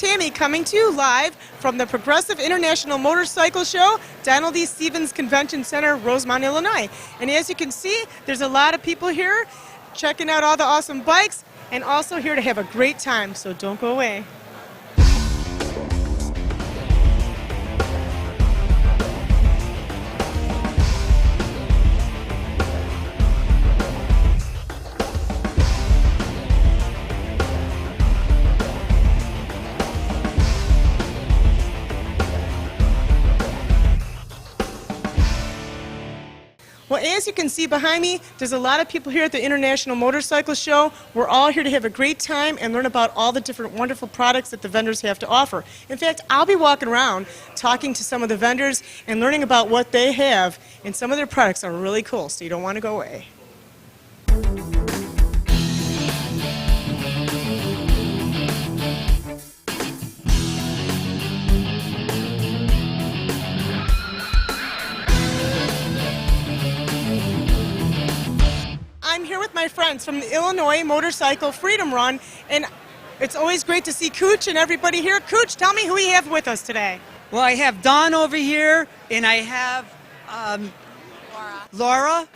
Tammy coming to you live from the Progressive International Motorcycle Show, Donald E. Stevens Convention Center, Rosemont, Illinois. And as you can see, there's a lot of people here checking out all the awesome bikes and also here to have a great time, so don't go away. Well, as you can see behind me, there's a lot of people here at the International Motorcycle Show. We're all here to have a great time and learn about all the different wonderful products that the vendors have to offer. In fact, I'll be walking around talking to some of the vendors and learning about what they have, and some of their products are really cool, so you don't want to go away. I'm here with my friends from the Illinois Motorcycle Freedom Run, and it's always great to see Cooch and everybody here. Cooch, tell me who we have with us today. Well, I have Dawn over here, and I have Laura.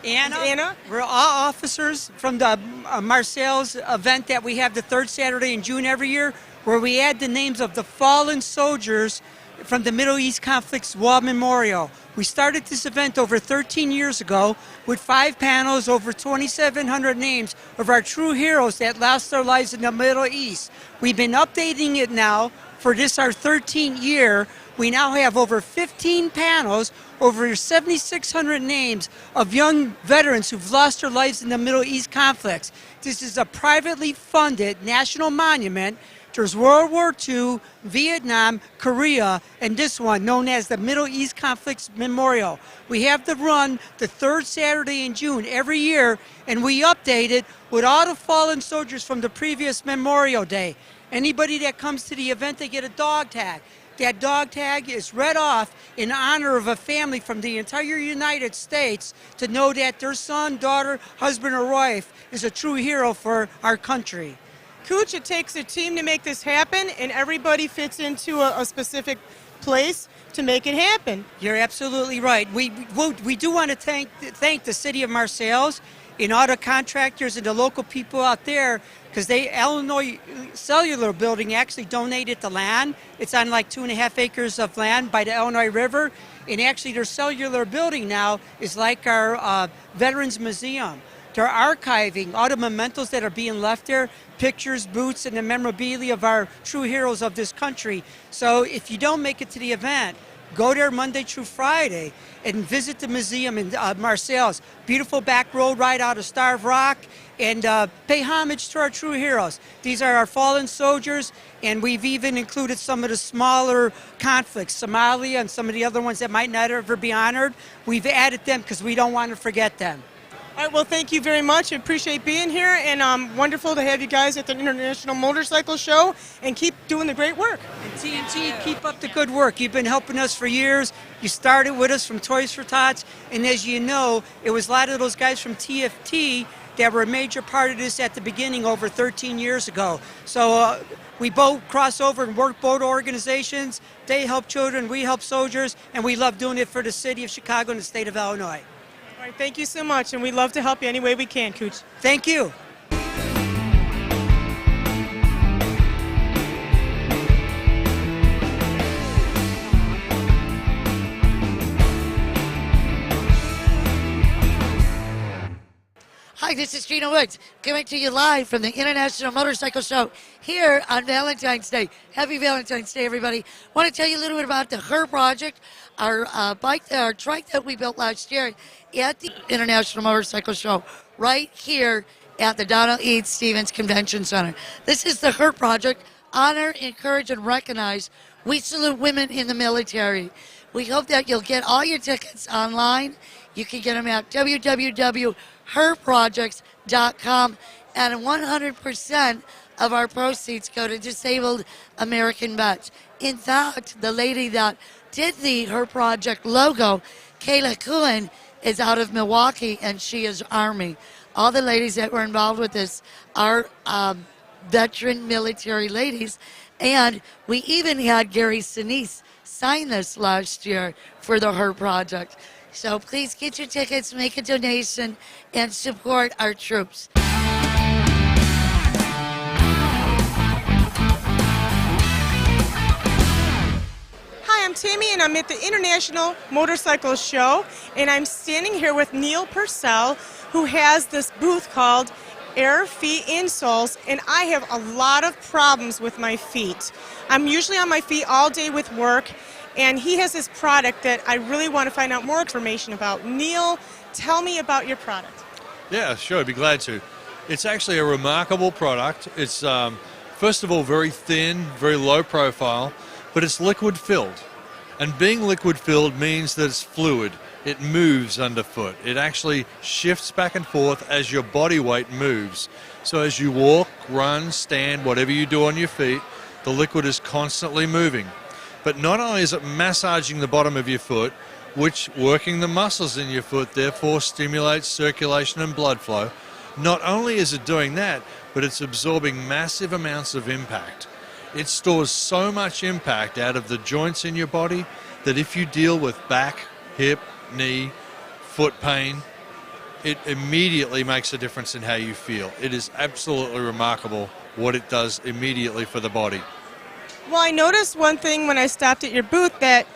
Anna. We're all officers from the Marseilles event that we have the third Saturday in June every year, where we add the names of the fallen soldiers from the Middle East Conflict's War Memorial. We started this event over 13 years ago with 5 panels, over 2,700 names of our true heroes that lost their lives in the Middle East. We've been updating it now for this our 13th year. We now have over 15 panels, over 7,600 names of young veterans who've lost their lives in the Middle East conflicts. This is a privately funded national monument. There's World War II, Vietnam, Korea, and this one known as the Middle East Conflicts Memorial. We have the run the third Saturday in June every year, and we update it with all the fallen soldiers from the previous Memorial Day. Anybody that comes to the event, they get a dog tag. That dog tag is read off in honor of a family from the entire United States to know that their son, daughter, husband, or wife is a true hero for our country. Cooch, it takes a team to make this happen, and everybody fits into a specific place to make it happen. You're absolutely right. We do want to thank the city of Marseilles and all the contractors and the local people out there, because Illinois Cellular Building actually donated the land. It's on like 2.5 acres of land by the Illinois River, and actually their cellular building now is like our Veterans Museum. They're archiving all the mementos that are being left there, pictures, boots, and the memorabilia of our true heroes of this country. So if you don't make it to the event, go there Monday through Friday and visit the museum in Marseilles. Beautiful back road right out of Starved Rock, and pay homage to our true heroes. These are our fallen soldiers, and we've even included some of the smaller conflicts, Somalia and some of the other ones that might not ever be honored. We've added them because we don't want to forget them. All right, well, thank you very much. I appreciate being here, and wonderful to have you guys at the International Motorcycle Show, and keep doing the great work. And TNT, keep up the good work. You've been helping us for years. You started with us from Toys for Tots, and as you know, it was a lot of those guys from TFT that were a major part of this at the beginning over 13 years ago. So we both cross over and work both organizations. They help children, we help soldiers, and we love doing it for the city of Chicago and the state of Illinois. All right, thank you so much, and we'd love to help you any way we can, Cooch. Thank you. Hi, this is Gina Woods, coming to you live from the International Motorcycle Show here on Valentine's Day. Happy Valentine's Day, everybody. Want to tell you a little bit about the Her Project, our trike that we built last year at the International Motorcycle Show, right here at the Donald E. Stevens Convention Center. This is the Her Project. Honor, encourage, and recognize. We salute women in the military. We hope that you'll get all your tickets online. You can get them at www.herprojects.com, and 100% of our proceeds go to disabled American vets. In fact, the lady that did the Her Project logo, Kayla Cohen, is out of Milwaukee, and she is Army. All the ladies that were involved with this are veteran military ladies. And we even had Gary Sinise sign this last year for the Her Project. So please get your tickets, make a donation, and support our troops. Hi, I'm Tammy, and I'm at the International Motorcycle Show, and I'm standing here with Neil Purcell, who has this booth called Air Feet Insoles, and I have a lot of problems with my feet. I'm usually on my feet all day with work, and he has this product that I really want to find out more information about. Neil, tell me about your product. Yeah, sure, I'd be glad to. It's actually a remarkable product. It's, first of all, very thin, very low profile, but it's liquid filled. And being liquid filled means that it's fluid. It moves underfoot. It actually shifts back and forth as your body weight moves. So as you walk, run, stand, whatever you do on your feet, the liquid is constantly moving. But not only is it massaging the bottom of your foot, which working the muscles in your foot therefore stimulates circulation and blood flow, not only is it doing that, but it's absorbing massive amounts of impact. It stores so much impact out of the joints in your body that if you deal with back, hip, knee, foot pain, it immediately makes a difference in how you feel. It is absolutely remarkable what it does immediately for the body. Well, I noticed one thing when I stopped at your booth, that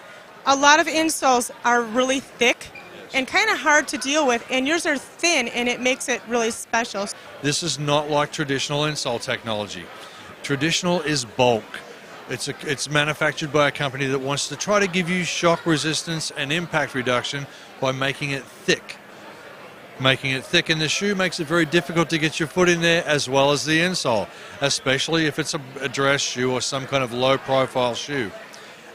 a lot of insoles are really thick and kind of hard to deal with, and yours are thin, and it makes it really special. This is not like traditional insole technology. Traditional is bulk. It's manufactured by a company that wants to try to give you shock resistance and impact reduction by making it thick. Making it thick in the shoe makes it very difficult to get your foot in there, as well as the insole, especially if it's a dress shoe or some kind of low profile shoe.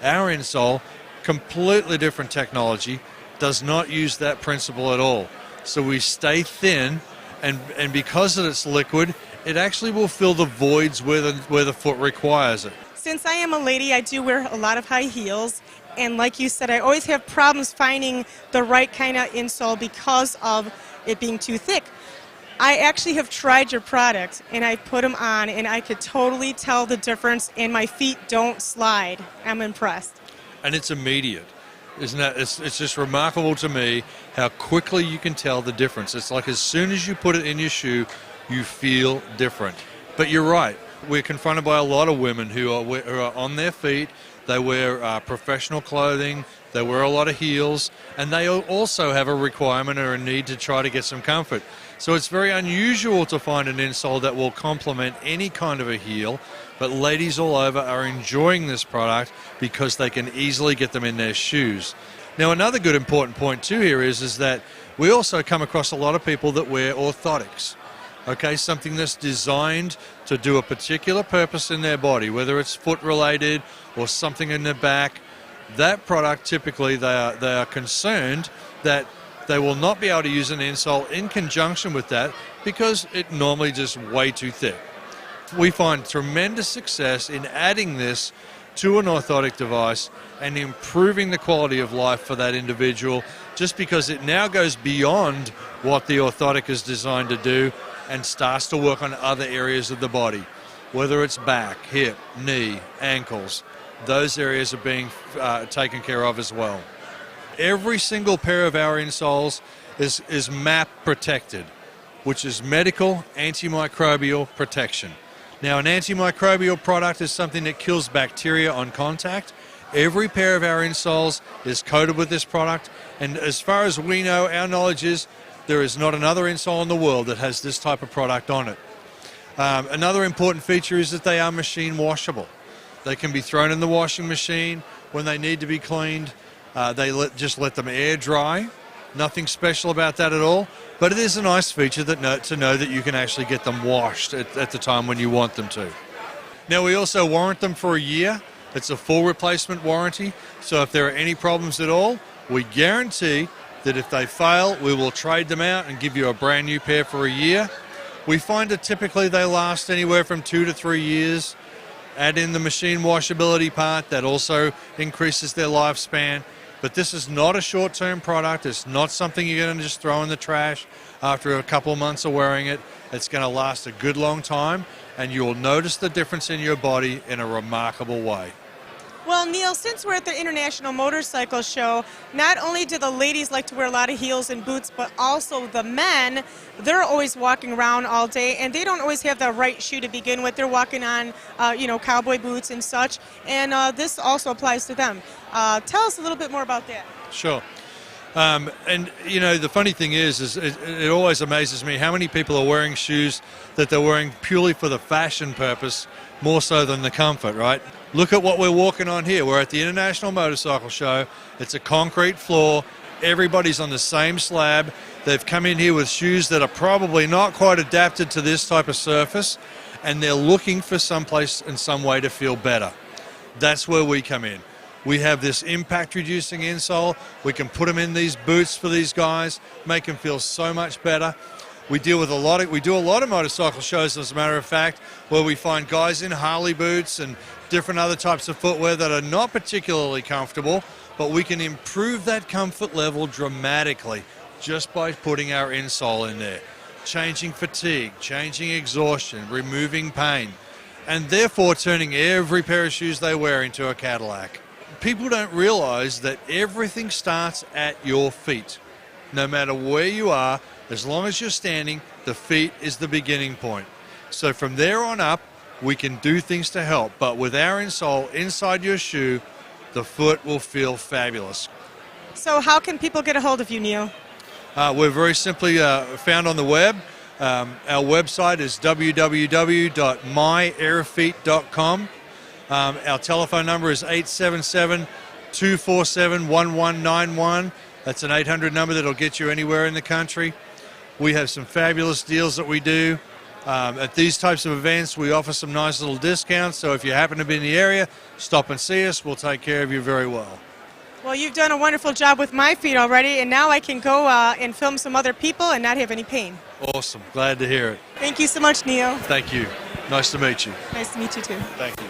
Our insole, completely different technology, does not use that principle at all. So we stay thin, and because it's liquid, it actually will fill the voids where the foot requires it. Since I am a lady, I do wear a lot of high heels, and like you said, I always have problems finding the right kind of insole because of it being too thick. I actually have tried your product, and I put them on, and I could totally tell the difference, and my feet don't slide. I'm impressed. And it's immediate. Isn't that? It's just remarkable to me how quickly you can tell the difference. It's like as soon as you put it in your shoe, you feel different. But you're right. We're confronted by a lot of women who are on their feet. They wear professional clothing. They wear a lot of heels, and they also have a requirement or a need to try to get some comfort. So it's very unusual to find an insole that will complement any kind of a heel, but ladies all over are enjoying this product because they can easily get them in their shoes. Now, another good important point too here is that we also come across a lot of people that wear orthotics. Okay, something that's designed to do a particular purpose in their body, whether it's foot related or something in their back. That product, typically they are concerned that they will not be able to use an insole in conjunction with that because it normally just way too thick. We find tremendous success in adding this to an orthotic device and improving the quality of life for that individual, just because it now goes beyond what the orthotic is designed to do and starts to work on other areas of the body, whether it's back, hip, knee, ankles. Those areas are being taken care of as well. Every single pair of our insoles is MAP protected, which is medical antimicrobial protection. Now, an antimicrobial product is something that kills bacteria on contact. Every pair of our insoles is coated with this product, and as far as we know, our knowledge is there is not another insole in the world that has this type of product on it. Another important feature is that they are machine washable. They can be thrown in the washing machine when they need to be cleaned. Just let them air dry. Nothing special about that at all. But it is a nice feature to know that you can actually get them washed at the time when you want them to. Now, we also warrant them for a year. It's a full replacement warranty. So if there are any problems at all, we guarantee that if they fail, we will trade them out and give you a brand new pair for a year. We find that typically they last anywhere from 2 to 3 years. Add in the machine washability part, that also increases their lifespan. But this is not a short-term product. It's not something you're going to just throw in the trash after a couple of months of wearing it. It's going to last a good long time, and you'll notice the difference in your body in a remarkable way. Well, Neil, since we're at the International Motorcycle Show, not only do the ladies like to wear a lot of heels and boots, but also the men, they're always walking around all day, and they don't always have the right shoe to begin with. They're walking on, cowboy boots and such, and this also applies to them. Tell us a little bit more about that. Sure. And, the funny thing is it always amazes me how many people are wearing shoes that they're wearing purely for the fashion purpose, more so than the comfort, right? Look at what we're walking on here. We're at the International Motorcycle Show. It's a concrete floor. Everybody's on the same slab. They've come in here with shoes that are probably not quite adapted to this type of surface, and they're looking for someplace and some way to feel better. That's where we come in. We have this impact-reducing insole. We can put them in these boots for these guys, make them feel so much better. We do a lot of motorcycle shows, as a matter of fact, where we find guys in Harley boots and different other types of footwear that are not particularly comfortable, but we can improve that comfort level dramatically just by putting our insole in there. Changing fatigue, changing exhaustion, removing pain, and therefore turning every pair of shoes they wear into a Cadillac. People don't realize that everything starts at your feet. No matter where you are, as long as you're standing, the feet is the beginning point. So from there on up, we can do things to help. But with our insole inside your shoe, the foot will feel fabulous. So how can people get a hold of you, Neil? We're very simply found on the web. Our website is www.myairfeet.com. Our telephone number is 877-247-1191. That's an 800 number that'll get you anywhere in the country. We have some fabulous deals that we do. At these types of events, we offer some nice little discounts. So if you happen to be in the area, stop and see us. We'll take care of you very well. Well, you've done a wonderful job with my feet already, and now I can go and film some other people and not have any pain. Awesome. Glad to hear it. Thank you so much, Neil. Thank you. Nice to meet you. Nice to meet you, too. Thank you.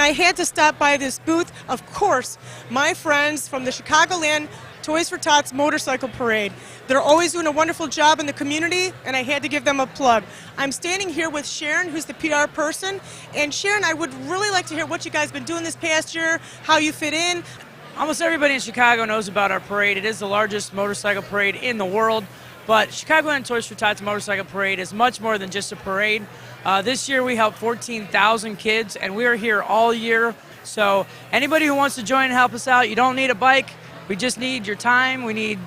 I had to stop by this booth. Of course, my friends from the Chicagoland Toys for Tots Motorcycle Parade. They're always doing a wonderful job in the community, and I had to give them a plug. I'm standing here with Sharon, who's the PR person. And Sharon, I would really like to hear what you guys have been doing this past year, how you fit in. Almost everybody in Chicago knows about our parade. It is the largest motorcycle parade in the world. But Chicagoland Toys for Tots Motorcycle Parade is much more than just a parade. This year we helped 14,000 kids, and we are here all year. So anybody who wants to join and help us out, you don't need a bike. We just need your time. We need,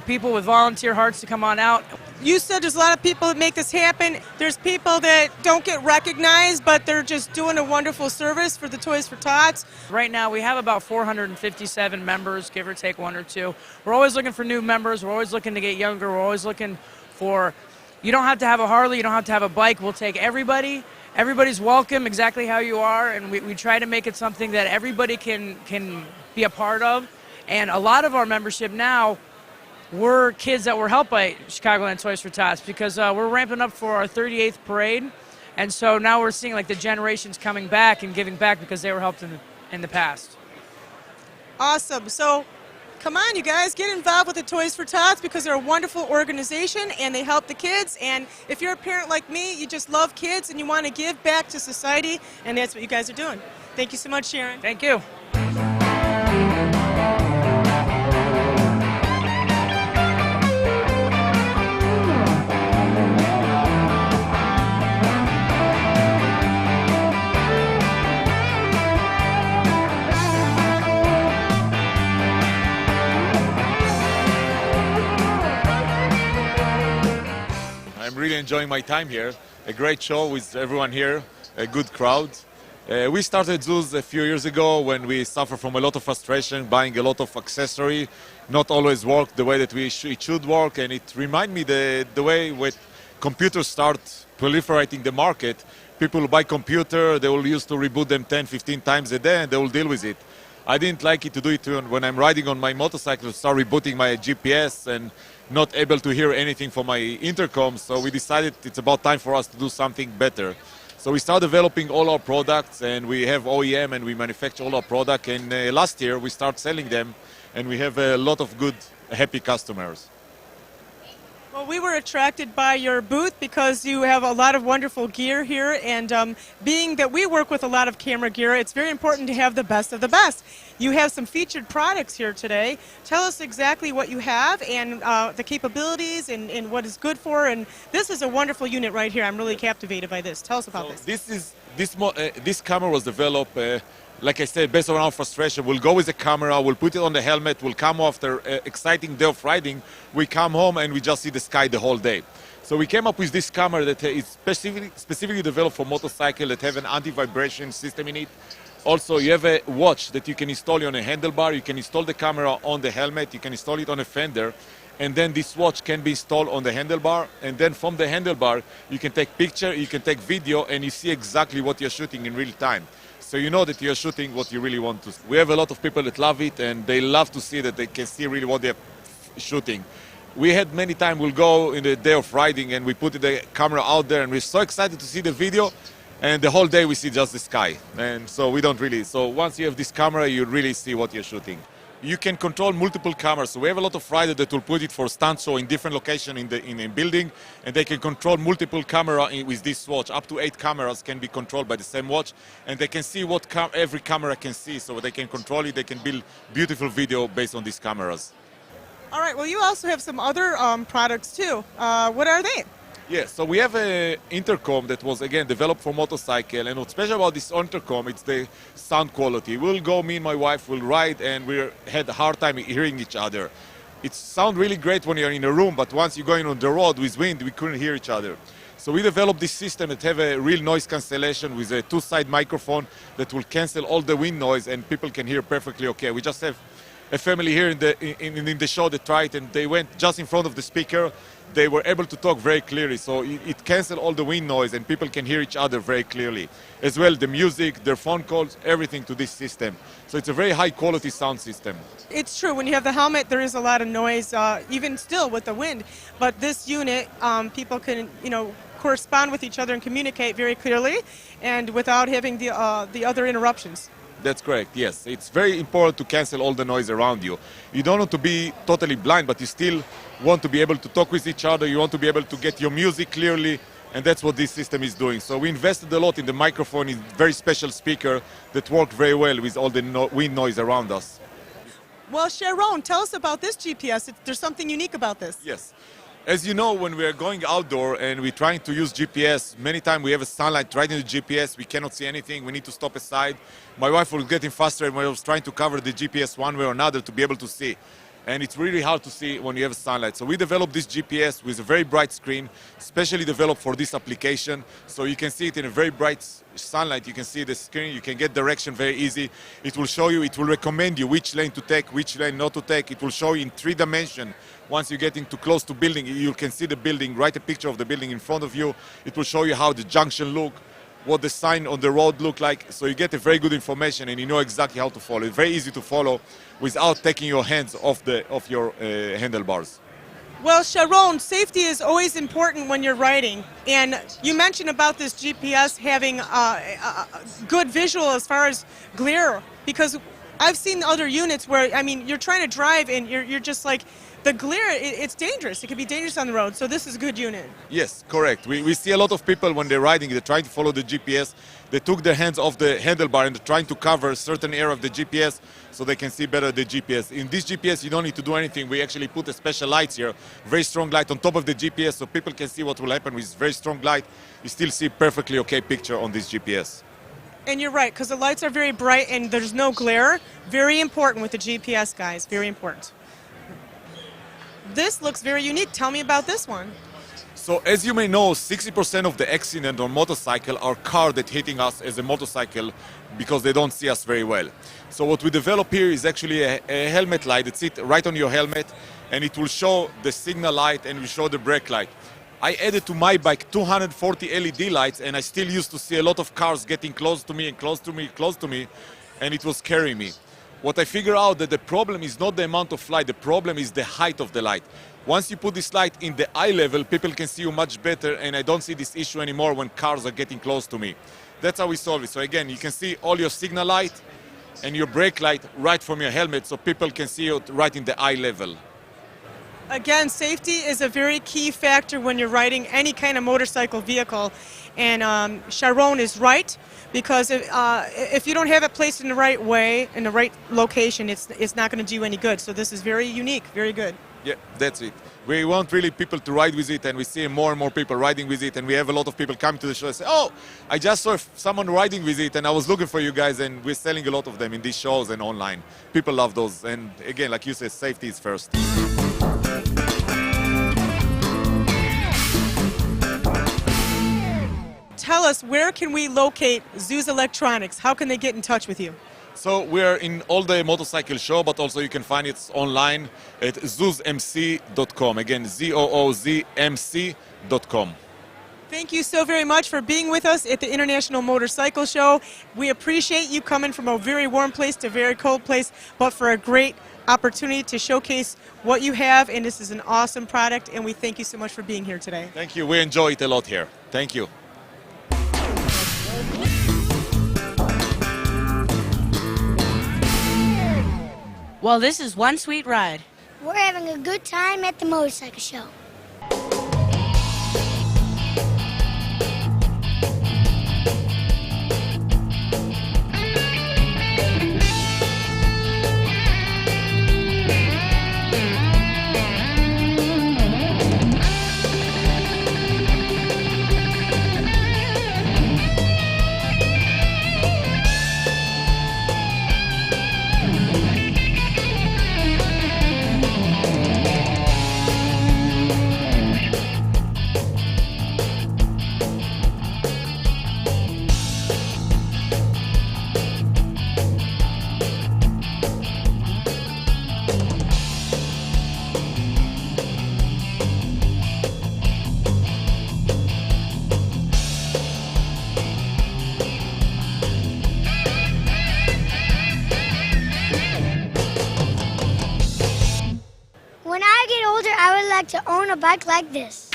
people with volunteer hearts to come on out. You said there's a lot of people that make this happen. There's people that don't get recognized, but they're just doing a wonderful service for the Toys for Tots. Right now we have about 457 members, give or take one or two. We're always looking for new members. We're always looking to get younger. We're always looking for, you don't have to have a Harley, you don't have to have a bike. We'll take everybody. Everybody's welcome exactly how you are, and we try to make it something that everybody can be a part of. And a lot of our membership now, we're kids that were helped by Chicagoland Toys for Tots because we're ramping up for our 38th parade. And so now we're seeing like the generations coming back and giving back because they were helped in the past. Awesome. So come on, you guys, get involved with the Toys for Tots because they're a wonderful organization and they help the kids. And if you're a parent like me, you just love kids and you want to give back to society, and that's what you guys are doing. Thank you so much, Sharon. Thank you. I'm really enjoying my time here. A great show with everyone here, a good crowd. We started Zoos a few years ago when we suffered from a lot of frustration, buying a lot of accessory, not always work the way that it should work, and it reminded me the way when computers start proliferating the market, people buy computer, they will used to reboot them 10, 15 times a day, and they will deal with it. I didn't like it to do it when I'm riding on my motorcycle, start rebooting my GPS and not able to hear anything from my intercom, so we decided it's about time for us to do something better. So we started developing all our products, and we have OEM, and we manufacture all our products, and last year we started selling them, and we have a lot of good, happy customers. Well, we were attracted by your booth because you have a lot of wonderful gear here, and being that we work with a lot of camera gear, it's very important to have the best of the best. You have some featured products here today. Tell us exactly what you have and the capabilities and what it's good for, and this is a wonderful unit right here. I'm really captivated by this. Tell us about this. This camera was developed, like I said, based on our frustration. We'll go with the camera, we'll put it on the helmet, we'll come after an exciting day of riding, we come home and we just see the sky the whole day. So we came up with this camera that is specifically developed for motorcycle, that have an anti-vibration system in it. Also, you have a watch that you can install on a handlebar, you can install the camera on the helmet, you can install it on a fender, and then this watch can be installed on the handlebar, and then from the handlebar you can take picture, you can take video, and you see exactly what you're shooting in real time. So you know that you're shooting what you really want to. We have a lot of people that love it, and they love to see that they can see really what they're shooting. We had many times, we'll go in the day of riding and we put the camera out there, and we're so excited to see the video, and the whole day we see just the sky. And so we don't really, so once you have this camera, you really see what you're shooting. You can control multiple cameras. So we have a lot of riders that will put it for stunt show in different locations in a building, and they can control multiple cameras with this watch. Up to 8 cameras can be controlled by the same watch, and they can see what every camera can see, so they can control it. They can build beautiful video based on these cameras. All right, well, you also have some other products too. What are they? Yes, so we have an intercom that was, again, developed for motorcycle, and what's special about this intercom, it's the sound quality. We'll go, me and my wife will ride, and we had a hard time hearing each other. It sounds really great when you're in a room, but once you're going on the road with wind, we couldn't hear each other. So we developed this system that have a real noise cancellation with a 2-side microphone that will cancel all the wind noise, and people can hear perfectly okay. We just have a family here in the show that tried, and they went just in front of the speaker. They were able to talk very clearly, so it canceled all the wind noise, and people can hear each other very clearly. As well, the music, their phone calls, everything to this system. So it's a very high quality sound system. It's true, when you have the helmet, there is a lot of noise, even still with the wind. But this unit, people can, correspond with each other and communicate very clearly, and without having the other interruptions. That's correct, yes. It's very important to cancel all the noise around you. You don't want to be totally blind, but you still want to be able to talk with each other. You want to be able to get your music clearly, and that's what this system is doing. So we invested a lot in the microphone, in very special speaker that work very well with all the wind noise around us. Well, Sharon, tell us about this GPS. There's something unique about this. Yes. As you know, when we're going outdoor and we're trying to use GPS, many times we have a sunlight right in the GPS, we cannot see anything, we need to stop aside. My wife was getting frustrated when I was trying to cover the GPS one way or another to be able to see. And it's really hard to see when you have sunlight. So we developed this GPS with a very bright screen, specially developed for this application. So you can see it in a very bright sunlight. You can see the screen, you can get direction very easy. It will show you, it will recommend you which lane to take, which lane not to take. It will show you in 3 dimensions. Once you're getting too close to building, you can see the building, write a picture of the building in front of you. It will show you how the junction look, what the sign on the road look like. So you get a very good information and you know exactly how to follow. It's very easy to follow without taking your hands off your handlebars. Well, Sharon, safety is always important when you're riding. And you mentioned about this GPS having a good visual as far as glare, because I've seen other units where, you're trying to drive and you're just like, the glare, it's dangerous. It can be dangerous on the road, so this is a good unit. Yes, correct. We see a lot of people when they're riding, they're trying to follow the GPS. They took their hands off the handlebar and they're trying to cover a certain area of the GPS so they can see better the GPS. In this GPS, you don't need to do anything. We actually put a special lights here, very strong light on top of the GPS so people can see what will happen with very strong light. You still see perfectly okay picture on this GPS. And you're right, because the lights are very bright and there's no glare. Very important with the GPS, guys, very important. This looks very unique. Tell me about this one. So as you may know, 60% of the accident on motorcycle are cars that hitting us as a motorcycle because they don't see us very well. So what we develop here is actually a helmet light that sits right on your helmet, and it will show the signal light and will show the brake light. I added to my bike 240 LED lights, and I still used to see a lot of cars getting close to me and close to me, close to me, and it was scaring me. What I figured out that the problem is not the amount of light, the problem is the height of the light. Once you put this light in the eye level, people can see you much better, and I don't see this issue anymore when cars are getting close to me. That's how we solve it. So again, you can see all your signal light and your brake light right from your helmet, so people can see it right in the eye level. Again, safety is a very key factor when you're riding any kind of motorcycle vehicle. And Sharon is right, because if you don't have it placed in the right way, in the right location, it's not going to do any good. So this is very unique, very good. Yeah, that's it. We want really people to ride with it, and we see more and more people riding with it, and we have a lot of people coming to the show and say, oh, I just saw someone riding with it, and I was looking for you guys, and we're selling a lot of them in these shows and online. People love those, and again, like you said, safety is first. Tell us, where can we locate Zeus Electronics? How can they get in touch with you? So we're in all the motorcycle show, but also you can find it online at zoozmc.com. Again, ZOOZMC.com. Thank you so very much for being with us at the International Motorcycle Show. We appreciate you coming from a very warm place to a very cold place, but for a great opportunity to showcase what you have, and this is an awesome product, and we thank you so much for being here today. Thank you. We enjoy it a lot here. Thank you. Well, this is one sweet ride. We're having a good time at the motorcycle show. When I get older, I would like to own a bike like this.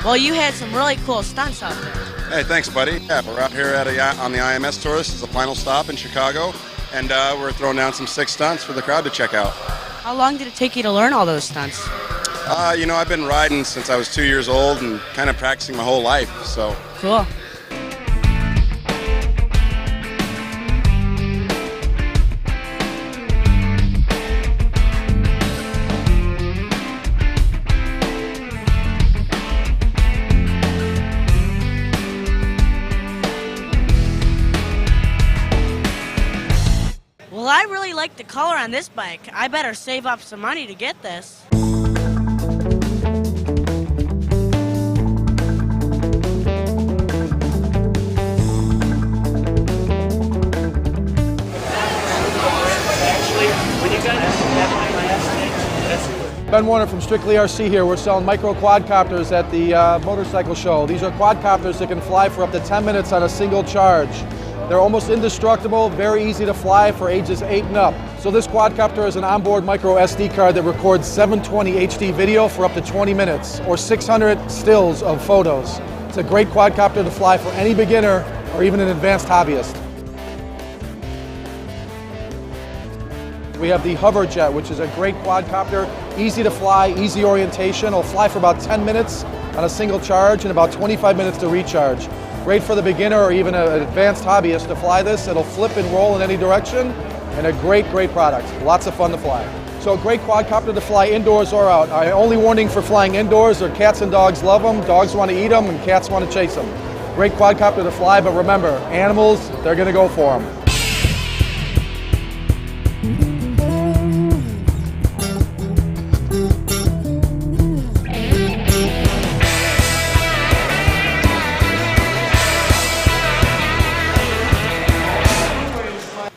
Well, you had some really cool stunts out there. Hey, thanks, buddy. Yeah, we're out here on the IMS tour. This is the final stop in Chicago, and we're throwing down some sick stunts for the crowd to check out. How long did it take you to learn all those stunts? You know, I've been riding since I was 2 years old and kind of practicing my whole life, so. Cool. like the color on this bike. I better save up some money to get this. Ben Warner from Strictly RC here. We're selling micro quadcopters at the motorcycle show. These are quadcopters that can fly for up to 10 minutes on a single charge. They're almost indestructible, very easy to fly for ages 8 and up. So this quadcopter has an onboard micro SD card that records 720 HD video for up to 20 minutes or 600 stills of photos. It's a great quadcopter to fly for any beginner or even an advanced hobbyist. We have the Hoverjet, which is a great quadcopter, easy to fly, easy orientation. It'll fly for about 10 minutes on a single charge and about 25 minutes to recharge. Great for the beginner or even an advanced hobbyist to fly this. It'll flip and roll in any direction, and a great, great product. Lots of fun to fly. So a great quadcopter to fly indoors or out. Our only warning for flying indoors are cats and dogs love them, dogs want to eat them, and cats want to chase them. Great quadcopter to fly, but remember, animals, they're going to go for them.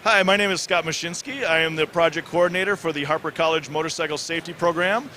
Hi, my name is Scott Mashinsky. I am the project coordinator for the Harper College Motorcycle Safety Program.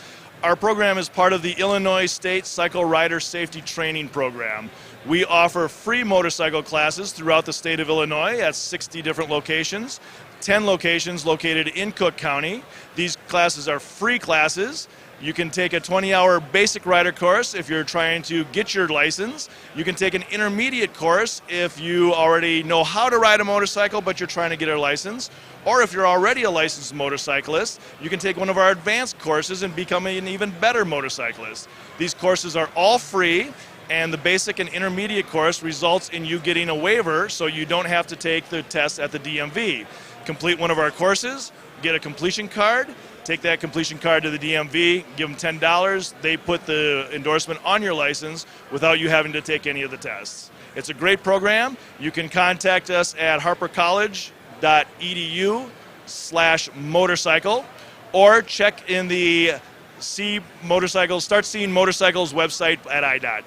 Our program is part of the Illinois State Cycle Rider Safety Training Program. We offer free motorcycle classes throughout the state of Illinois at 60 different locations, 10 locations located in Cook County. These classes are free classes. You can take a 20-hour basic rider course if you're trying to get your license. You can take an intermediate course if you already know how to ride a motorcycle but you're trying to get a license. Or if you're already a licensed motorcyclist, you can take one of our advanced courses and become an even better motorcyclist. These courses are all free, and the basic and intermediate course results in you getting a waiver so you don't have to take the test at the DMV. Complete one of our courses, get a completion card, take that completion card to the DMV, give them $10, they put the endorsement on your license without you having to take any of the tests. It's a great program. You can contact us at harpercollege.edu/motorcycle or check in the Start Seeing Motorcycles website at IDOT.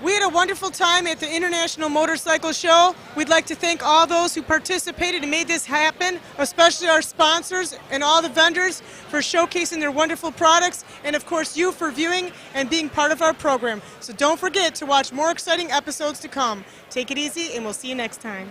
We had a wonderful time at the International Motorcycle Show. We'd like to thank all those who participated and made this happen, especially our sponsors and all the vendors for showcasing their wonderful products, and of course you for viewing and being part of our program. So don't forget to watch more exciting episodes to come. Take it easy, and we'll see you next time.